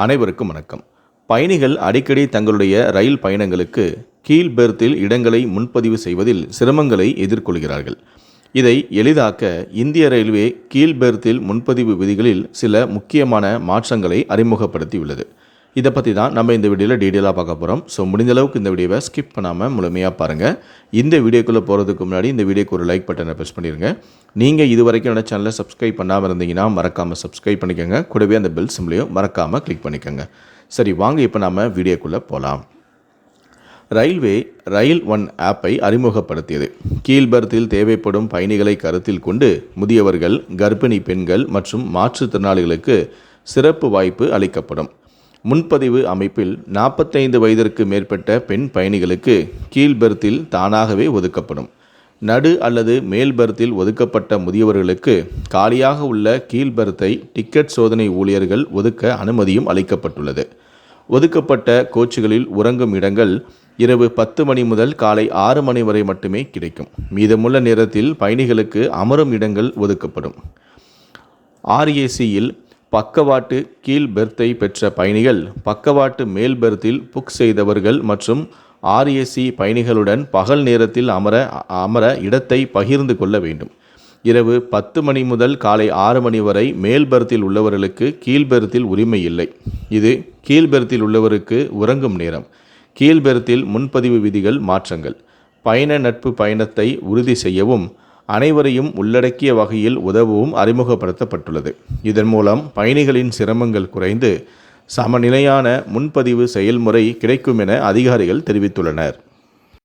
அனைவருக்கும் வணக்கம். பயணிகள் அடிக்கடி தங்களுடைய ரயில் பயணங்களுக்கு கீழ் பெர்த்தில் இடங்களை முன்பதிவு செய்வதில் சிரமங்களை எதிர்கொள்கிறார்கள். இதை எளிதாக்க இந்திய ரயில்வே கீழ் பெர்த்தில் முன்பதிவு விதிகளில் சில முக்கியமான மாற்றங்களை அறிமுகப்படுத்தியுள்ளது. இதை பற்றி தான் நம்ம இந்த வீடியோவில் டீட்டெயிலாக பார்க்க போகிறோம். ஸோ முடிந்த அளவுக்கு இந்த வீடியோவை ஸ்கிப் பண்ணாமல் முழுமையாக பாருங்கள். இந்த வீடியோக்குள்ளே போகிறதுக்கு முன்னாடி இந்த வீடியோக்கு ஒரு லைக் பட்டனை ப்ரெஸ் பண்ணிடுங்க. நீங்கள் இது வரைக்கும் என்னோட சேனலை சப்ஸ்கிரைப் பண்ணாமல் இருந்தீங்கன்னா மறக்காமல் சப்ஸ்கிரைப் பண்ணிக்கோங்க. கூடவே அந்த பெல் சிம்லையும் மறக்காமல் கிளிக் பண்ணிக்கோங்க. சரி, வாங்க இப்போ நம்ம வீடியோக்குள்ளே போகலாம். ரயில்வே ரயில் ஒன் ஆப்பை அறிமுகப்படுத்தியது. கீழ் பெர்த்தில் தேவைப்படும் பயணிகளை கருத்தில் கொண்டு முதியவர்கள், கர்ப்பிணி பெண்கள் மற்றும் மாற்றுத்திறனாளிகளுக்கு சிறப்பு வாய்ப்பு அளிக்கப்படும். முன்பதிவு அமைப்பில் 45 வயதிற்கு மேற்பட்ட பெண் பயணிகளுக்கு கீழ் பெர்த்தில் தானாகவே ஒதுக்கப்படும். நடு அல்லது மேல் பெர்த்தில் ஒதுக்கப்பட்ட முதியவர்களுக்கு காலியாக உள்ள கீழ் பெர்த்தை டிக்கெட் சோதனை ஊழியர்கள் ஒதுக்க அனுமதியும் அளிக்கப்பட்டுள்ளது. ஒதுக்கப்பட்ட கோச்சுகளில் உறங்கும் இடங்கள் இரவு 10 மணி முதல் காலை 6 மணி வரை மட்டுமே கிடைக்கும். மீதமுள்ள நேரத்தில் பயணிகளுக்கு அமரும் இடங்கள் ஒதுக்கப்படும். RACயில் பக்கவாட்டு கீழ் பெர்த்தை பெற்ற பயணிகள் பக்கவாட்டு மேல் பெர்த்தில் புக் செய்தவர்கள் மற்றும் RAC பயணிகளுடன் பகல் நேரத்தில் அமர இடத்தை பகிர்ந்து கொள்ள வேண்டும். இரவு 10 மணி முதல் காலை 6 மணி வரை மேல் பெர்த்தில் உள்ளவர்களுக்கு கீழ் பெர்த்தில் உரிமை இல்லை. இது கீழ் பெர்த்தில் உள்ளவருக்கு உறங்கும் நேரம். கீழ் பெர்த்தில் முன்பதிவு விதிகள் மாற்றங்கள். பயண நட்பு பயணத்தை உறுதி செய்யவும் அனைவரையும் உள்ளடக்கிய வகையில் உதவவும் அறிமுகப்படுத்தப்பட்டுள்ளது. இதன் மூலம் பயணிகளின் சிரமங்கள் குறைந்து சமநிலையான முன்பதிவு செயல்முறை கிடைக்கும் என அதிகாரிகள் தெரிவித்துள்ளனர்.